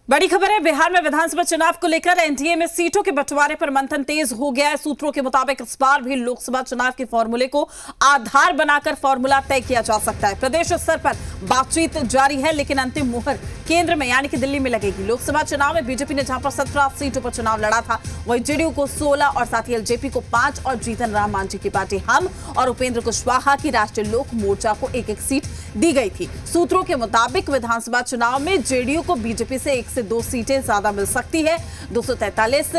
बड़ी खबर है। बिहार में विधानसभा चुनाव को लेकर एनडीए में सीटों के बंटवारे पर मंथन तेज हो गया है। सूत्रों के मुताबिक इस बार भी लोकसभा चुनाव के फॉर्मूले को आधार बनाकर फॉर्मूला तय किया जा सकता है। प्रदेश स्तर पर बातचीत जारी है, लेकिन अंतिम मुहर केंद्र में यानी कि दिल्ली में लगेगी। लोकसभा चुनाव में बीजेपी ने जहां पर 17 सीटों पर चुनाव लड़ा था, वहीं जेडीयू को 16 और साथ ही एलजेपी को 5 और जीतन राम मांझी की पार्टी हम और उपेंद्र कुशवाहा की राष्ट्रीय लोक मोर्चा को एक सीट दी गई थी। सूत्रों के मुताबिक विधानसभा चुनाव में जेडीयू को बीजेपी से 1 से 2 सीटें ज्यादा मिल सकती है। 243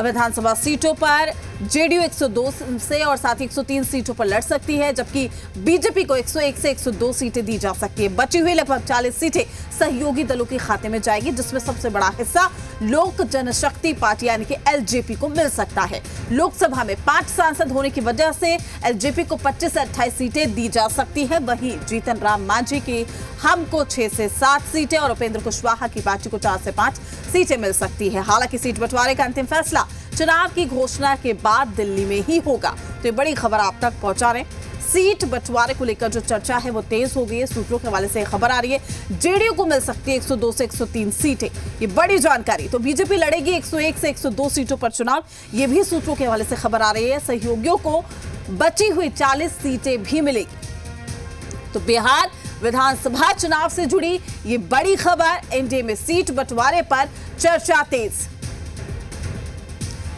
विधानसभा सीटों पर जेडीयू 102 से और साथ ही 103 सीटों पर लड़ सकती है, जबकि बीजेपी को 101 से 102 सीटें दी जा सकती है। बची हुई लगभग 40 सीटें सहयोगी दलों के खाते में जाएगी, जिसमें सबसे बड़ा हिस्सा लोक जनशक्ति पार्टी यानी कि एलजेपी को मिल सकता है। लोकसभा में 5 सांसद होने की वजह से एलजेपी को 25 से 28 सीटें दी जा सकती है। वहीं जीतन राम मांझी की हम को 6 से 7 सीटें और उपेंद्र कुशवाहा की पार्टी को 4 से 5 सीटें मिल सकती है। हालांकि सीट बंटवारे का अंतिम फैसला चुनाव की घोषणा के बाद दिल्ली में ही होगा। तो ये बड़ी खबर आप तक पहुंचा रहे हैं। सीट बंटवारे को लेकर जो चर्चा है वो तेज हो गई है। सूत्रों के हवाले से खबर आ रही है जेडीयू को मिल सकती है 102 से 103 सीटें। ये बड़ी जानकारी। तो बीजेपी लड़ेगी 101 से 102 सीटों पर चुनाव, ये भी सूत्रों के हवाले से खबर आ रही है। सहयोगियों को बची हुई 40 सीटें भी मिलेगी। तो बिहार विधानसभा चुनाव से जुड़ी ये बड़ी खबर। एनडीए में सीट बंटवारे पर चर्चा तेज।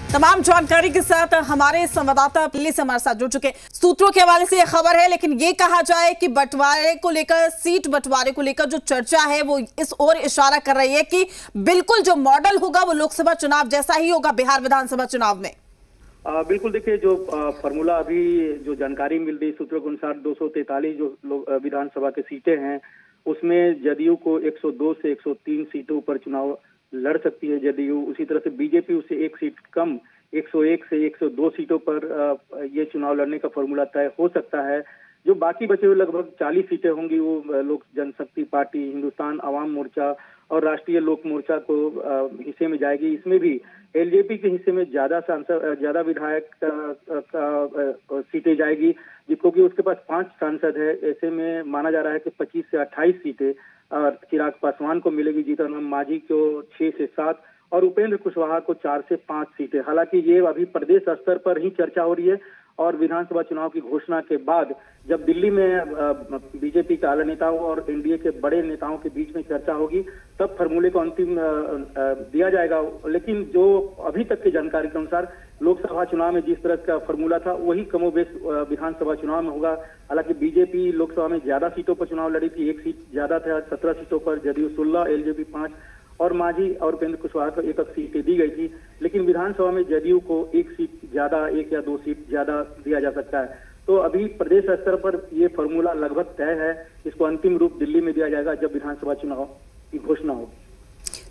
तमाम जानकारी के साथ हमारे संवाददाता दिल्ली से हमारे साथ जुड़ चुके। सूत्रों के हवाले से यह खबर है, लेकिन ये कहा जाए कि बंटवारे को लेकर, सीट बंटवारे को लेकर जो चर्चा है वो इस ओर इशारा कर रही है कि बिल्कुल जो मॉडल होगा वो लोकसभा चुनाव जैसा ही होगा बिहार विधानसभा चुनाव में। बिल्कुल, देखिए जो फॉर्मूला अभी जो जानकारी मिल रही सूत्रों के अनुसार 243 जो विधानसभा की सीटें हैं उसमें जदयू को 102 से 103 सीटों पर चुनाव लड़ सकती है जदयू। उसी तरह से बीजेपी उससे 1 सीट कम 101 से 102 सीटों पर ये चुनाव लड़ने का फॉर्मूला तय हो सकता है। जो बाकी बचे हुए लगभग 40 सीटें होंगी वो लोक जनशक्ति पार्टी, हिंदुस्तान अवाम मोर्चा और राष्ट्रीय लोक मोर्चा को हिस्से में जाएगी। इसमें भी एलजेपी के हिस्से में ज्यादा विधायक सीटें जाएगी, क्योंकि उसके पास 5 सांसद है। ऐसे में माना जा रहा है कि 25 से 28 सीटें चिराग पासवान को मिलेगी, जीतन राम मांझी को 6 से 7 और उपेंद्र कुशवाहा को 4 से 5 सीटें। हालांकि ये अभी प्रदेश स्तर पर ही चर्चा हो रही है और विधानसभा चुनाव की घोषणा के बाद जब दिल्ली में बीजेपी के आला नेताओं और एनडीए के बड़े नेताओं के बीच में चर्चा होगी तब फॉर्मूले को अंतिम दिया जाएगा। लेकिन जो अभी तक की जानकारी के अनुसार लोकसभा चुनाव में जिस तरह का फॉर्मूला था वही कमोबेश विधानसभा चुनाव में होगा। हालांकि बीजेपी लोकसभा में ज्यादा सीटों पर चुनाव लड़ी थी, 1 सीट ज्यादा था, 17 सीटों पर, जदयू 16, एलजेपी 5 और मांझी और उपेंद्र कुशवाहा को 1 सीटें दी गई थी। लेकिन विधानसभा में जदयू को 1 सीट ज्यादा, 1 या 2 सीट ज्यादा दिया जा सकता है। तो अभी प्रदेश स्तर पर ये फॉर्मूला लगभग तय है। इसको अंतिम रूप दिल्ली में दिया जाएगा जब विधानसभा चुनाव की घोषणा होगी।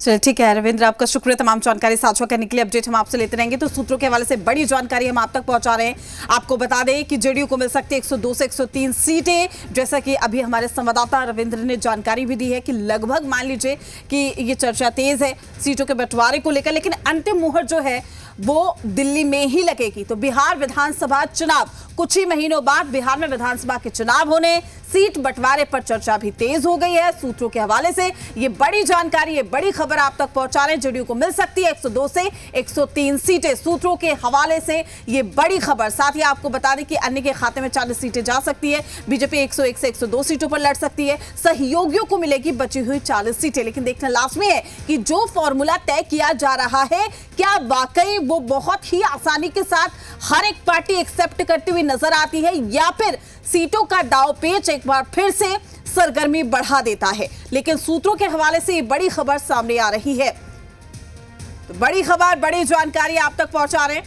चलिए ठीक है रविंद्र, आपका शुक्रिया तमाम जानकारी साझा करने के लिए। अपडेट हम आपसे लेते रहेंगे। तो सूत्रों के हवाले से बड़ी जानकारी हम आप तक पहुंचा रहे हैं। आपको बता दें कि जेडीयू को मिल सकती है 102 से 103 सीटें, जैसा कि अभी हमारे संवाददाता रविंद्र ने जानकारी भी दी है कि लगभग मान लीजिए कि ये चर्चा तेज है सीटों के बंटवारे को लेकर, लेकिन अंतिम मुहर जो है वो दिल्ली में ही लगेगी। तो बिहार विधानसभा चुनाव कुछ ही महीनों बाद बिहार में विधानसभा के चुनाव होने, सीट बंटवारे पर चर्चा भी तेज हो गई है। सूत्रों के हवाले से ये बड़ी जानकारी, ये बड़ी खबर आप तक पहुंचा रहे हैं। जेडीयू को मिल सकती है 102 से 103 सीटें। सूत्रों के हवाले से ये बड़ी खबर। साथ ही आपको बता दें कि अन्य के खाते में 40 सीटें जा सकती है। बीजेपी 101 से 102 सीटों पर लड़ सकती है। सहयोगियों को मिलेगी बची हुई 40 सीटें। लेकिन देखना लाजमी है कि जो फॉर्मूला तय किया जा रहा है क्या वाकई वो बहुत ही आसानी के साथ हर एक पार्टी एक्सेप्ट करती हुई नजर आती है, या फिर सीटों का दाव पेच एक बार फिर से सरगर्मी बढ़ा देता है। लेकिन सूत्रों के हवाले से ये बड़ी खबर सामने आ रही है। तो बड़ी खबर, बड़ी जानकारी आप तक पहुंचा रहे हैं,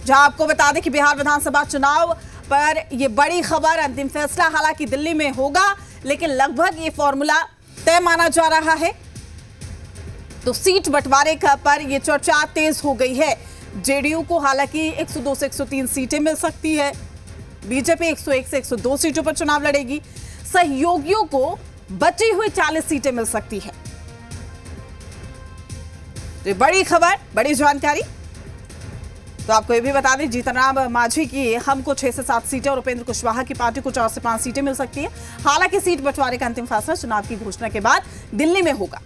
जहां आपको बता दें कि बिहार विधानसभा चुनाव पर यह बड़ी खबर। अंतिम फैसला हालांकि दिल्ली में होगा, लेकिन लगभग ये फॉर्मूला तय माना जा रहा है। तो सीट बंटवारे पर यह चर्चा तेज हो गई है। जेडीयू को हालांकि 102 से 103 सीटें मिल सकती है। बीजेपी 101 से 102 सीटों पर चुनाव लड़ेगी। सहयोगियों को बची हुई 40 सीटें मिल सकती है। तो बड़ी खबर, बड़ी जानकारी। तो आपको ये भी बता दें जीतन राम मांझी की हमको 6 से 7 सीटें और उपेंद्र कुशवाहा की पार्टी को 4 से 5 सीटें मिल सकती है। हालांकि सीट बंटवारे का अंतिम फैसला चुनाव की घोषणा के बाद दिल्ली में होगा।